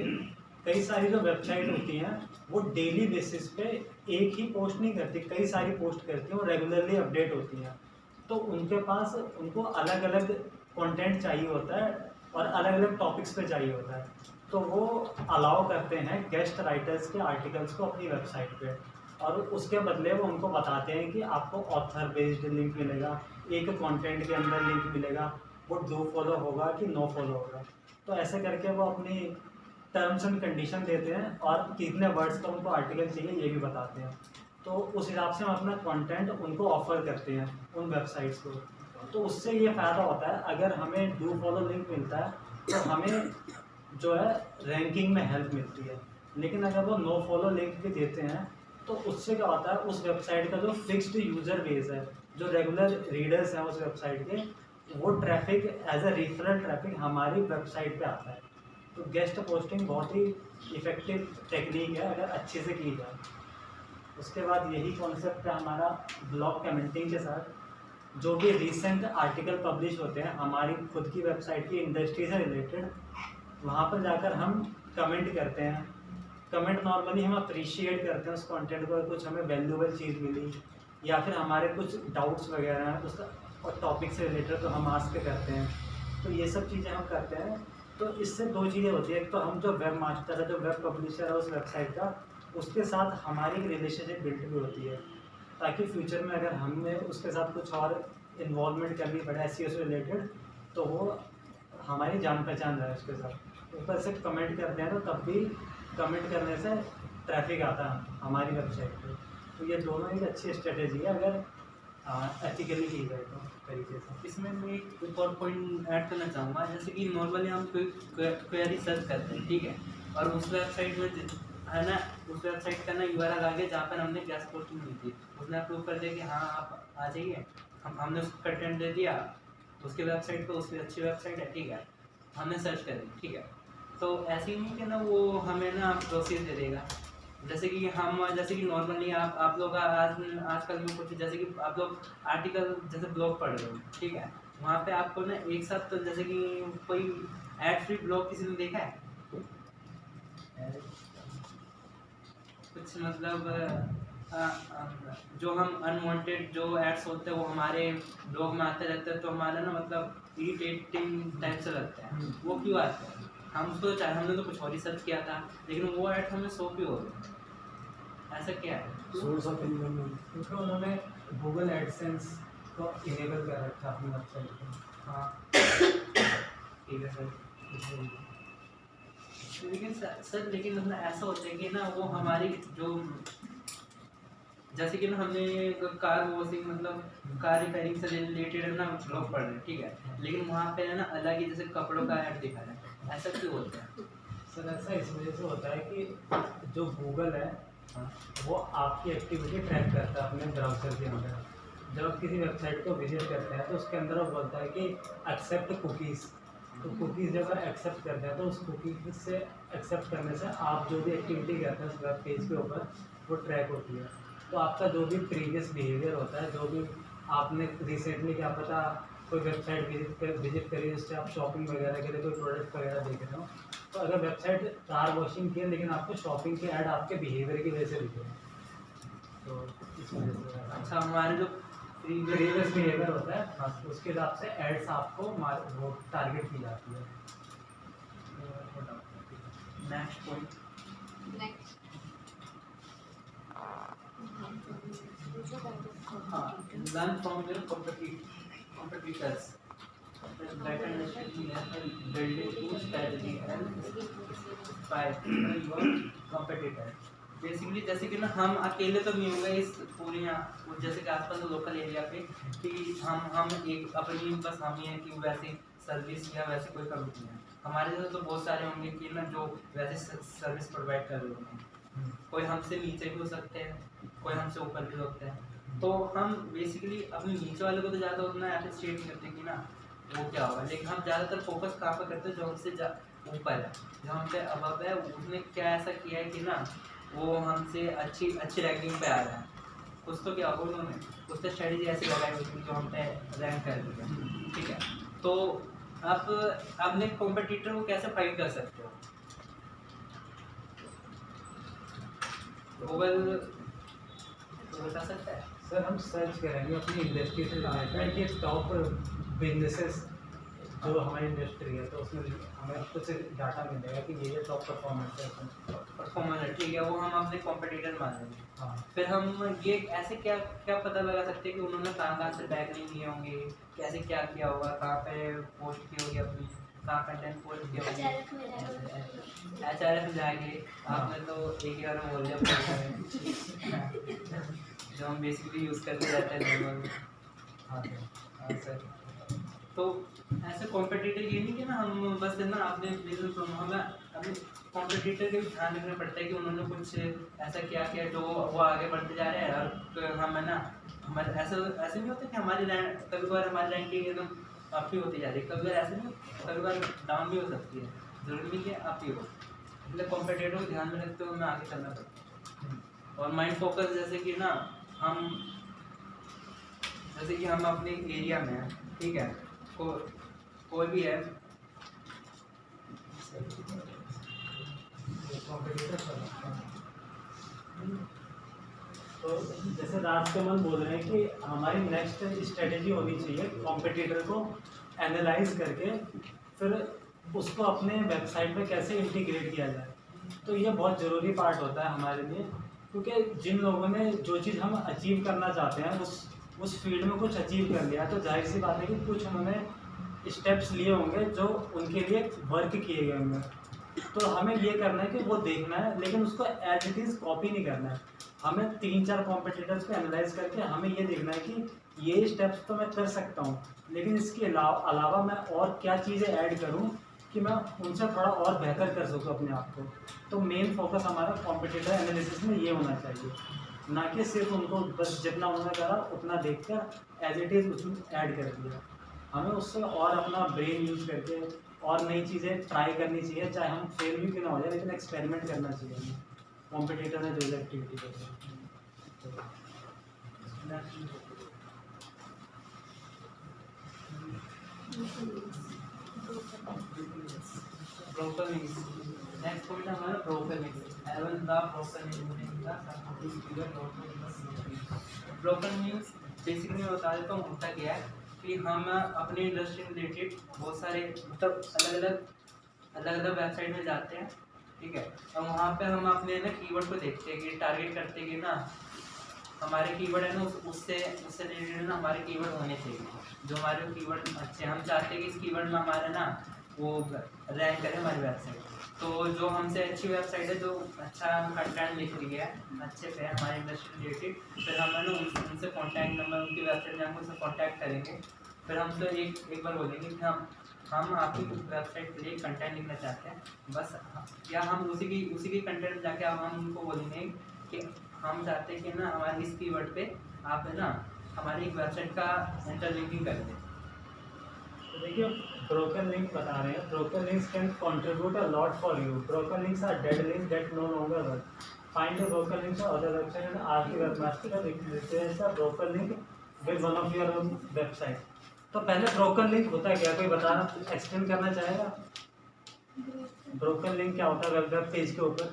कई सारी जो वेबसाइट होती हैं वो डेली बेसिस पे एक ही पोस्ट नहीं करती, कई सारी पोस्ट करती हैं, वो रेगुलरली अपडेट होती हैं। तो उनके पास उनको अलग अलग कंटेंट चाहिए होता है और अलग अलग टॉपिक्स पे चाहिए होता है, तो वो अलाउ करते हैं गेस्ट राइटर्स के आर्टिकल्स को अपनी वेबसाइट पे, और उसके बदले वो उनको बताते हैं कि आपको ऑथर बेस्ड लिंक मिलेगा, एक कंटेंट के अंदर लिंक मिलेगा, वो डू फॉलो होगा कि नो फॉलो होगा। तो ऐसे करके वो अपनी टर्म्स एंड कंडीशन देते हैं और कितने वर्ड्स का उनको आर्टिकल चाहिए ये भी बताते हैं। तो उस हिसाब से हम अपना कंटेंट उनको ऑफर करते हैं उन वेबसाइट्स को। तो उससे ये फ़ायदा होता है, अगर हमें डू फॉलो लिंक मिलता है तो हमें जो है रैंकिंग में हेल्प मिलती है। लेकिन अगर वो नो फॉलो लिंक भी देते हैं तो उससे क्या होता है, उस वेबसाइट का जो फिक्स्ड यूज़र बेस है, जो रेगुलर रीडर्स हैं उस वेबसाइट के, वो traffic as a referral traffic हमारी वेबसाइट पे आता है। तो गेस्ट पोस्टिंग बहुत ही इफ़ेक्टिव टेक्निक है अगर अच्छे से की जाए। उसके बाद यही कॉन्सेप्ट है हमारा ब्लॉग कमेंटिंग के साथ। जो भी रिसेंट आर्टिकल पब्लिश होते हैं हमारी खुद की वेबसाइट की इंडस्ट्री से रिलेटेड, वहाँ पर जाकर हम कमेंट करते हैं। कमेंट नॉर्मली हम अप्रिशिएट करते हैं उस कंटेंट को, कुछ हमें वैल्यूएबल चीज़ मिली या फिर हमारे कुछ डाउट्स वगैरह हैं उसका और टॉपिक से रिलेटेड तो हम आस्क करते हैं। तो ये सब चीज़ें हम करते हैं। तो इससे दो चीज़ें होती है, एक तो हम जो वेब मास्टर है, जो वेब पब्लिशर है उस वेबसाइट का, उसके साथ हमारी एक रिलेशनशिप बिल्ड भी होती है, ताकि फ्यूचर में अगर हमें उसके साथ कुछ और इन्वॉल्वमेंट करनी पड़े एसईओ से रिलेटेड तो वो हमारी जान पहचान रहे उसके साथ। ऊपर से कमेंट करते हैं तो तब भी कमेंट करने से ट्रैफिक आता है हमारी वेबसाइट पे। तो ये दोनों एक अच्छी स्ट्रेटेजी है अगर एथिकली की जाए तो तरीके से। इसमें मैं एक और पॉइंट ऐड करना चाहूँगा, जैसे कि नॉर्मली हम कोई क्वेरी सर्च करते हैं, ठीक है, और उस वेबसाइट में है ना, उस वेबसाइट का ना यूआरएल आ गया जहाँ पर हमने गेस्ट पोस्टिंग दी थी, उसने अप्रूव कर दिया कि हाँ आप आ जाइए, हमने उसको कंटेंट दे दिया उसके वेबसाइट पे, उसकी अच्छी वेबसाइट है, ठीक है, हमने सर्च कर दी, ठीक है। तो ऐसे ही नहीं कि ना वो हमें ना प्रोसेस दे देगा, जैसे कि नॉर्मली आप लोग आजकल में कुछ, जैसे कि आप लोग आर्टिकल जैसे ब्लॉग पढ़ रहे हो, ठीक है, वहाँ पे आपको ना एक साथ तो जैसे कि कोई एड फ्री ब्लॉग किसी ने देखा है कुछ, मतलब जो हम अनवांटेड जो एड्स होते हैं वो हमारे ब्लॉग में आते रहते हैं, तो हमारा ना मतलब इरिटेटिंग टाइप से लगता है। वो क्यों आता है, हमने तो कुछ और ही सर्च किया था लेकिन वो एड हमें शो क्यों हो रहे हैं, ऐसा क्या है? सोर्स ऑफ इनकम क्योंकि उन्होंने गूगल एडसेंस को इनेबल कर रखा अपनी वेबसाइट पर। हाँ ठीक है सर। लेकिन सर लेकिन मतलब ऐसा होता है कि ना वो हमारी जो, जैसे कि ना हमने कार वॉशिंग मतलब कार रिपेयरिंग से रिलेटेड है ना ब्लॉग पढ़ रहे हैं, ठीक है, लेकिन वहाँ पे है ना अलग ही जैसे कपड़ों का ऐड दिखा रहा है, ऐसा क्यों होता है? सर ऐसा इस वजह से होता है कि जो गूगल है वो आपकी एक्टिविटी ट्रैक करता है अपने ब्राउज़र के अंदर। जब आप किसी वेबसाइट को विजिट करते हैं तो उसके अंदर वो बोलता है कि एक्सेप्ट कुकीज़। तो कुकीज़ जब आप एक्सेप्ट करते हैं तो उस कुकीज़ से एक्सेप्ट करने से आप जो भी एक्टिविटी करते हैं उस वेब पेज के ऊपर वो ट्रैक होती है। तो आपका जो भी प्रीवियस बिहेवियर होता है, जो भी आपने रिसेंटली क्या पता कोई वेबसाइट विजिट करी जिससे आप शॉपिंग वगैरह के लिए कोई प्रोडक्ट वगैरह देख रहे हो, तो अगर वेबसाइट कार वॉशिंग की है लेकिन आपको शॉपिंग के ऐड आपके बिहेवियर की वजह से दिखे हैं, तो इस वजह से अच्छा, हमारे जो प्रीवियस बिहेवियर होता है हाँ, उसके हिसाब से एड्स आपको वो टारगेट की जाती है। नेक्स्ट पॉइंट, नेक्स्ट हाँ, learn from your competitors, better understanding and building good strategy and inspire your competitor। Basically जैसे कि ना हम अकेले तो नहीं होंगे इस पूरे यहाँ जैसे कि आसपास लोकल एरिया पे कि हम एक अपनी बस हम ही हैं कि वैसे सर्विस या वैसे कोई कंपनी है, हमारे जैसे तो बहुत सारे होंगे कि ना जो वैसे सर्विस प्रोवाइड कर रहे होंगे, कोई हमसे नीचे भी हो सकते हैं, कोई हमसे ऊपर भी होते हैं। तो हम बेसिकली अपने नीचे वाले को तो ज़्यादा उतना अप्रिशिएट नहीं करते कि ना वो क्या होगा, लेकिन हम ज़्यादातर फोकस कहाँ पर करते हैं, जो हमसे ऊपर है, जो हमसे अबव है, उसने क्या ऐसा किया है कि ना वो हमसे अच्छी रैंकिंग पे आ रहा है, कुछ तो क्या होगा उन्होंने कुछ तो स्ट्रेटेजी ऐसी लगाई होती है जो हम पे रैंक कर दी है, ठीक है। तो आप अपने कॉम्पिटिटर को कैसे फाइट कर सकते हो, गूगल बता सकता है? सर हम सर्च करेंगे अपनी इंडस्ट्री से रिलेटेड के टॉप बिजनेसेस जो हमारी इंडस्ट्री है, तो उसमें हमें कुछ डाटा मिलेगा कि ये टॉप परफॉर्मेंस है। परफॉर्मेंस है, ठीक है, वो हम अपने कॉम्पिटिटर मान लेंगे। हाँ फिर हम ये ऐसे क्या क्या पता लगा सकते हैं कि उन्होंने कहाँ से टैग नहीं किए होंगे, कैसे क्या किया होगा, कहाँ पे पोस्ट की होगी अपनी, कहाँ कंटेंट पोस्ट किया होगी। HRF में जाएगा। HRF में जाएंगे, आपने तो एक ही बार में बोल दिया जो हम बेसिकली यूज़ करते रहते हैं नॉर्मल। हाँ हाँ सर, तो ऐसे कॉम्पिटिटर ये नहीं कि ना हम बस है ना आपने बिजनेस हमें अपने कॉम्पिटिटर के भी ध्यान रखना पड़ता है कि उन्होंने कुछ ऐसा क्या किया जो वो आगे बढ़ते जा रहे हैं, और हम है ना हमारे ऐसे ऐसे नहीं होता कि हमारी रैंक कभी बार हमारी रैंकिंग एकदम अप ही होती जा रही है, कभी बार ऐसे नहीं, कभी बार डाउन भी हो सकती है, जरूरी नहीं कि अप ही हो। इसलिए कॉम्पिटिटर को ध्यान में रखते हुए हमें आगे चलना पड़ता है। और माइंड फोकस जैसे कि ना हम जैसे कि हम अपने एरिया में हैं, ठीक है, कोई भी है तो जैसे राजकमल बोल रहे हैं कि हमारी नेक्स्ट स्ट्रेटेजी होनी चाहिए कॉम्पिटिटर को एनालाइज करके फिर उसको अपने वेबसाइट पे कैसे इंटीग्रेट किया जाए। तो ये बहुत ज़रूरी पार्ट होता है हमारे लिए, क्योंकि जिन लोगों ने जो चीज़ हम अचीव करना चाहते हैं उस फील्ड में कुछ अचीव कर लिया, तो जाहिर सी बात है कि कुछ उन्होंने स्टेप्स लिए होंगे जो उनके लिए वर्क किए गए होंगे। तो हमें ये करना है कि वो देखना है, लेकिन उसको एज इट इज़ कॉपी नहीं करना है। हमें 3-4 कॉम्पिटिटर्स को एनालाइज करके हमें ये देखना है कि ये स्टेप्स तो मैं कर सकता हूँ, लेकिन इसके अलावा मैं और क्या चीज़ें ऐड करूँ कि मैं उनसे थोड़ा और बेहतर कर सकूँ अपने आप को। तो मेन फोकस हमारा कॉम्पिटिटर एनालिसिस में ये होना चाहिए, ना कि सिर्फ उनको बस जितना उन्होंने करा उतना देखकर एज इट इज़ उसमें ऐड कर दिया। हमें उससे और अपना ब्रेन यूज़ करके और नई चीज़ें ट्राई करनी चाहिए, चाहे हम फेल भी क्यों ना हो जाए, लेकिन एक्सपेरिमेंट करना चाहिए हमें कॉम्पिटिटर ने जो एक्टिविटी करते हैं। ब्रोकर लिंक्स, नेक्स्ट पॉइंट हमारा broker links. Even the broker broker links basically मैं बता देता हूँ होता क्या है कि हम अपनी इंडस्ट्री रिलेटेड बहुत सारे मतलब अलग अलग वेबसाइट में जाते हैं, ठीक है, और वहाँ पे हम अपने ना कीवर्ड को देखते हैं कि टारगेट करते हैं कि ना हमारे कीवर्ड है ना उससे रिलेटेड ना हमारे कीवर्ड होने चाहिए, जो हमारे कीवर्ड अच्छे, हम चाहते हैं कि इस कीवर्ड में हमारे ना वो रैंक करे हमारी वेबसाइट। तो जो हमसे अच्छी वेबसाइट है, जो अच्छा कंटेंट लिख रही है, अच्छे पे है हमारी इंडस्ट्री रिलेटेड, फिर हम है ना उनसे कॉन्टैक्ट नंबर उनकी वेबसाइट में हम उनसे कॉन्टैक्ट करेंगे। फिर हम तो एक बार बोलेंगे कि हम आपकी वेबसाइट के लिए कंटेंट लिखना चाहते हैं, बस, या हम उसी की कंटेंट जाके हम उनको बोलेंगे कि हम चाहते हैं कि ना हमारे इस कीवर्ड पे आप है ना हमारी एक वेबसाइट का इंटरलिंकिंग कर दें। तो देखिए ब्रोकन लिंक बता रहे हैं, broken links can contribute a lot for you. Broken links are dead links that no longer work. Find the broken links on other website and ask the webmaster to replace the broken link with one of your own website. तो पहले broken link होता है क्या, कोई बताना explain करना चाहेगा? Broken link क्या होता है वेब पेज के ऊपर?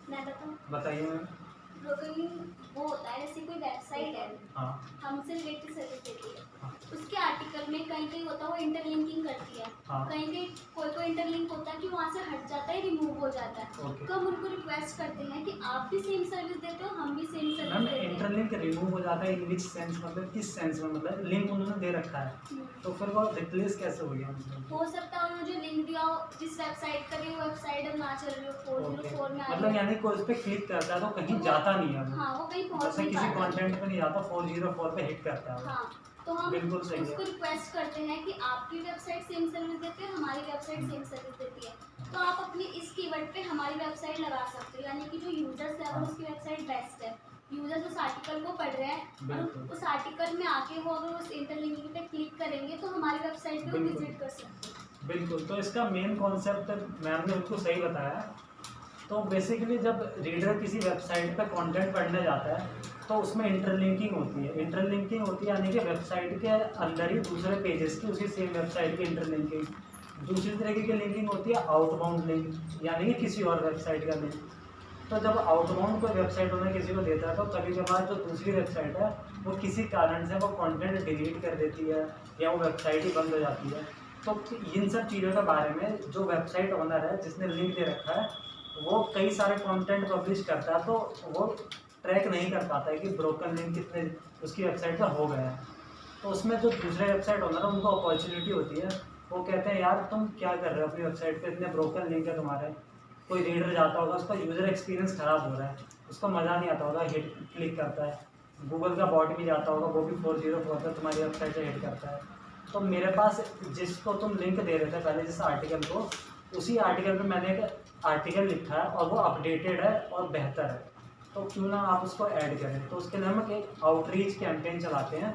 मैं बताऊँ? बताइए मैम। ब्रोकन लिंक वो होता है जैसे कोई वेबसाइट है, हाँ हमसे रिलेटेड सर्विस देती है, हाँ उसके आर्टिकल में कहीं कहीं होता है वो इंटरलिंकिंग करती है, हाँ। कहीं कहीं कोई इंटरलिंक होता है कि वहाँ से हट जाता है, रिमूव हो जाता है। ओके। तो हम उनको रिक्वेस्ट करते हैं कि आप भी सेम सर्विस देते हो, हम भी सेम सर्विस मैम देते हैं। इंटरलिंक रिमूव हो जाता है इन विच सेंस, मतलब किस सेंस में? मतलब लिंक उन्होंने दे रखा है तो फिर वो रिप्लेस कैसे हो गया? हो सकता है उन्होंने जो लिंक दिया हो जिस वेबसाइट का भी वो वेबसाइट अब ना चल रही हो, 404 में आ मतलब रही हो। यानी कोई उस पर क्लिक करता है तो कहीं जाता नहीं है वो। हाँ, वो कहीं पहुँच जैसे नहीं किसी पाता। कंटेंट पे नहीं जाता, 404 पे हिट करता है वो। हाँ, तो हम बिल्कुल सही है। उसको रिक्वेस्ट करते हैं कि आपकी वेबसाइट सेम सर्विस देती है, हमारी वेबसाइट सेम सर्विस देती है, तो आप अपनी इस कीवर्ड पे हमारी वेबसाइट लगा सकते हो। यानी कि जो यूजर्स है हाँ। उसकी वेबसाइट बेस्ट है, यूजर्स उस आर्टिकल को पढ़ रहे हैं बिल्कुल। और उस आर्टिकल में आके वो अगर उस इंटरलिंकिंग पे क्लिक करेंगे तो हमारी वेबसाइट पे वो बिल्कुल। विजिट कर सकते हैं। बिल्कुल, तो इसका मेन कॉन्सेप्ट मैम ने उनको सही बताया। तो बेसिकली जब रीडर किसी वेबसाइट पर कंटेंट पढ़ने जाता है तो उसमें इंटरलिंकिंग होती है। इंटरलिंकिंग होती है यानी कि वेबसाइट के अंदर ही दूसरे पेजेस की उसी सेम वेबसाइट की इंटरलिंकिंग। दूसरी तरीके की लिंकिंग होती है आउटबाउंड लिंक, यानी कि किसी और वेबसाइट का लिंक। तो जब आउटबाउंड कोई वेबसाइट उन्हें किसी को देता है तो कभी कभार जो दूसरी वेबसाइट है वो किसी कारण से वो कंटेंट डिलीट कर देती है या वो वेबसाइट ही बंद हो जाती है। तो इन सब चीज़ों के बारे में जो वेबसाइट ओनर है जिसने लिंक दे रखा है वो कई सारे कंटेंट पब्लिश करता है, तो वो ट्रैक नहीं कर पाता है कि ब्रोकन लिंक कितने उसकी वेबसाइट पर हो गया है। तो उसमें जो दूसरे वेबसाइट ओनर है उनको अपॉर्चुनिटी होती है, वो कहते हैं यार तुम क्या कर रहे हो अपनी वेबसाइट पे, इतने ब्रोकन लिंक है तुम्हारे, कोई रीडर जाता होगा उसका यूज़र एक्सपीरियंस ख़राब हो रहा है, उसको मज़ा नहीं आता होगा, हिट क्लिक करता है, गूगल का बॉट भी जाता होगा वो भी 404 पर तुम्हारी वेबसाइट से हिट करता है। तो मेरे पास जिसको तुम लिंक दे रहे थे पहले जिस आर्टिकल को, उसी आर्टिकल पे मैंने एक आर्टिकल लिखा है और वो अपडेटेड है और बेहतर है, तो क्यों ना आप उसको ऐड करें। तो उसके लिए हम एक आउटरीच कैंपेन चलाते हैं,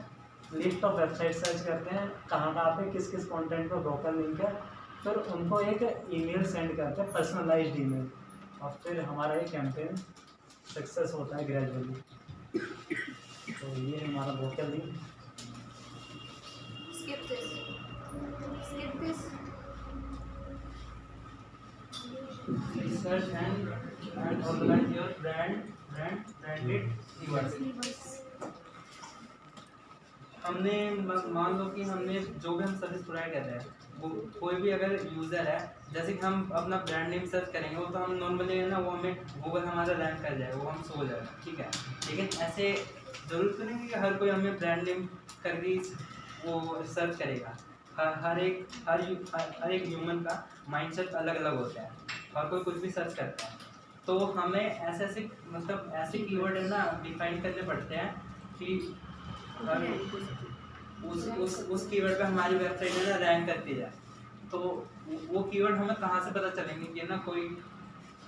लिस्ट ऑफ वेबसाइट सर्च करते हैं कहाँ कहाँ पे किस किस कंटेंट पर ब्रोकन लिंक है, फिर उनको एक ईमेल सेंड करते हैं, पर्सनलाइज्ड ईमेल, और फिर हमारा ये कैंपेन सक्सेस होता है ग्रेजुअली। तो ये हमारा broken link. Skip this. Skip this. Research and organize your branded keywords। हमने मान लो कि हमने जो भी हम सर्विस प्रोवाइड कर रहे हैं, वो कोई भी अगर यूज़र है, जैसे कि हम अपना ब्रांड नेम सर्च करेंगे वो तो हम नॉर्मली है ना, वो हमें गूगल हमारा रैंक कर जाएगा, वो हम हो जाएगा, ठीक है। लेकिन ऐसे ज़रूरत तो नहीं कि हर कोई हमें ब्रांड नेम करके वो सर्च करेगा। हर एक ह्यूमन का माइंडसेट अलग अलग होता है, हर कोई कुछ भी सर्च करता है। तो हमें ऐसे मतलब ऐसे कीवर्ड है ना डिफाइन करने पड़ते हैं कि उस कीवर्ड पे हमारी वेबसाइट है ना रैंक करती है। तो वो कीवर्ड हमें कहाँ से पता चलेंगे कि ना कोई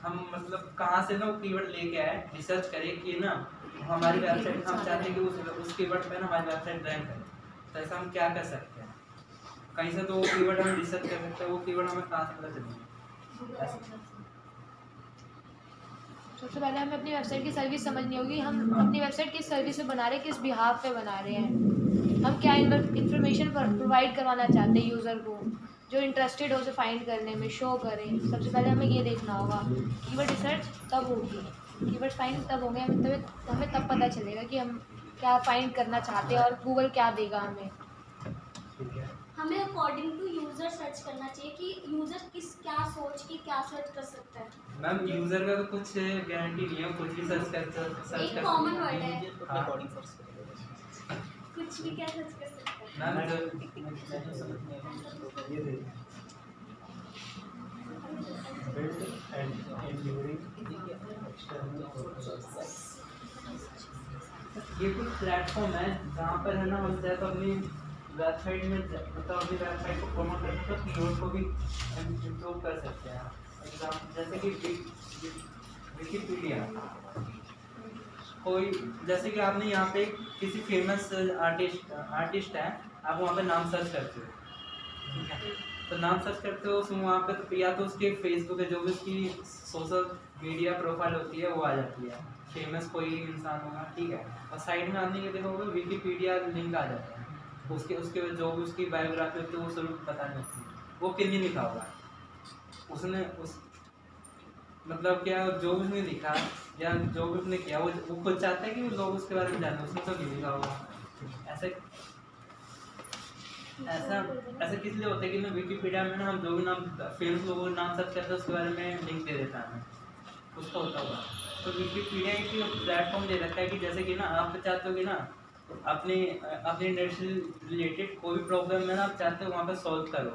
हम मतलब कहाँ से ना वो कीवर्ड लेके आए, रिसर्च करें कि ना हमारी वेबसाइट, हम चाहते हैं कि उस कीवर्ड पे ना हमारी वेबसाइट रैंक करे। तो ऐसा हम क्या कर सकते हैं, कहीं से तो वो कीवर्ड हम रिसर्च कर सकते हैं, वो कीवर्ड हमें कहाँ से पता चलेंगे। सबसे पहले हमें अपनी वेबसाइट की सर्विस समझनी होगी, हम अपनी वेबसाइट किस सर्विस पे बना रहे हैं, किस बिहाफ पे बना रहे हैं, हम क्या इन्फॉर्मेशन प्रोवाइड करवाना चाहते हैं यूज़र को, जो इंटरेस्टेड हो उसे फाइंड करने में शो करें। सबसे पहले हमें ये देखना होगा। कीवर्ड रिसर्च तब होगी, कीवर्ड फाइंड तब होंगे, हमें तब पता चलेगा कि हम क्या फाइंड करना चाहते हैं और गूगल क्या देगा हमें। हमें अकॉर्डिंग टू यूजर सर्च करना चाहिए कि यूजर क्या सोच के क्या सर्च कर सकता है। मैम यूजर का तो कुछ गारंटी नहीं है, कुछ भी सर्च कर एक कॉमन वर्ड है, हाँ। कुछ भी क्या सर्च कर सकता है। मैम ये देखिए build and enduring external purpose। ये कुछ प्लेटफॉर्म है जहाँ पर है ना हम चाहे तो अपनी वेबसाइट में मतलब अपनी वेबसाइट को प्रमोट कर सकते हैं, कीवर्ड को भी इम्प्रूव कर सकते हैं। एग्जाम्पल जैसे कि विकिपीडिया, कोई जैसे कि आपने यहाँ पे किसी फेमस आर्टिस्ट है, आप वहाँ पे नाम सर्च करते हो, ठीक है। तो नाम सर्च करते हो उसमें वहाँ पे तो या तो उसके फेसबुक है जो भी उसकी सोशल मीडिया प्रोफाइल होती है वो आ जाती है, फेमस कोई इंसान होगा, ठीक है। और साइड में आपने ये देखा होगा विकिपीडिया लिंक आ जाता है, उसके जो भी उसकी बायोग्राफी होती है वो सब बतानी होती है। वो किन्हीं लिखा होगा, उसने उस मतलब क्या जो भी उसने लिखा या जो भी उसने किया वो खुद चाहता है कि लोग उसके बारे में जाने, उसने तो नहीं लिखा होगा। ऐसा किस लिए होता है कि ना विकिपीडिया में ना हम जो भी नाम फेमस लोगों के नाम सर्च करते हैं उसके बारे में लिंक दे देता है हमें, उसका होता होगा। तो विकिपीडिया एक प्लेटफॉर्म दे रखा है कि जैसे कि ना आप चाहते हो कि ना अपने नेट से रिलेटेड कोई भी प्रॉब्लम है ना आप चाहते हो वहाँ पर सॉल्व करो,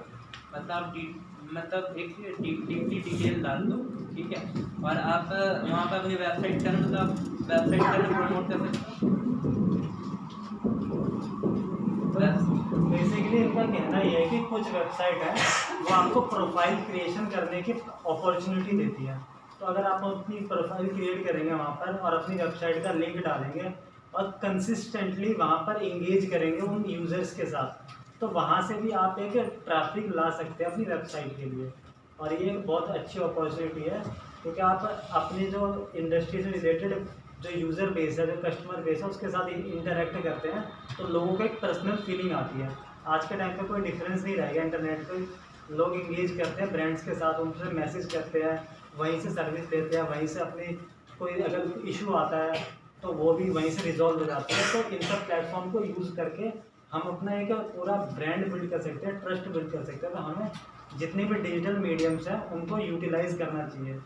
मतलब एक डीपली डिटेल डाल दो, ठीक है। और आप वहाँ पर अपनी वेबसाइट का मतलब वेबसाइट का प्रमोट कर सकते हो। बेसिकली इनका कहना ये है कि कुछ वेबसाइट है वो आपको प्रोफाइल क्रिएशन करने की अपॉर्चुनिटी देती है। तो अगर आप अपनी प्रोफाइल क्रिएट करेंगे वहाँ पर और अपनी वेबसाइट का लिंक डालेंगे और कंसिस्टेंटली वहाँ पर इंगेज करेंगे उन यूज़र्स के साथ, तो वहाँ से भी आप एक ट्रैफिक ला सकते हैं अपनी वेबसाइट के लिए। और ये एक बहुत अच्छी अपॉर्चुनिटी है क्योंकि आप अपनी जो इंडस्ट्री से रिलेटेड जो यूज़र बेस है, जो कस्टमर बेस है, उसके साथ इंटरेक्ट करते हैं तो लोगों को एक पर्सनल फीलिंग आती है। आज के टाइम पे कोई डिफरेंस नहीं रहेगा, इंटरनेट पे लोग इंगेज करते हैं ब्रांड्स के साथ, उनसे मैसेज करते हैं, वहीं से सर्विस देते हैं, वहीं से अपनी कोई अगर इशू आता है तो वो भी वहीं से रिजॉल्व हो जाता है। तो इन सब प्लेटफॉर्म को यूज़ करके हम अपना एक पूरा ब्रांड बिल्ड कर सकते हैं, ट्रस्ट बिल्ड कर सकते हैं। तो हमें जितने भी डिजिटल मीडियम्स हैं उनको यूटिलाइज करना चाहिए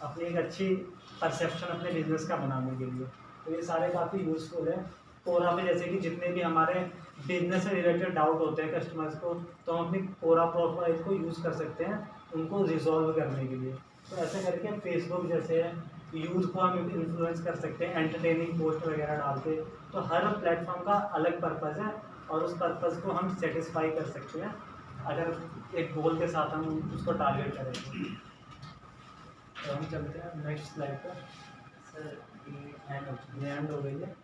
अपनी एक अच्छी परसेप्शन अपने बिजनेस का बनाने के लिए। तो ये सारे काफ़ी यूज़फुल है। कोरा पे जैसे कि जितने भी हमारे बिजनेस से रिलेटेड डाउट होते हैं कस्टमर्स को, तो हम अपनी कोरा प्रोफाइल को यूज़ कर सकते हैं उनको रिजॉल्व करने के लिए। तो ऐसे करके फेसबुक जैसे यूथ को हम इन्फ्लुएंस कर सकते हैं एंटरटेनिंग पोस्ट वगैरह डाल के। तो हर प्लेटफॉर्म का अलग पर्पज़ है और उस पर्पज़ को हम सेटिस्फाई कर सकते हैं अगर एक गोल के साथ हम उसको टारगेट करेंगे। तो हम चलते हैं नेक्स्ट स्लाइड पर। सर ये एंड हो गई है।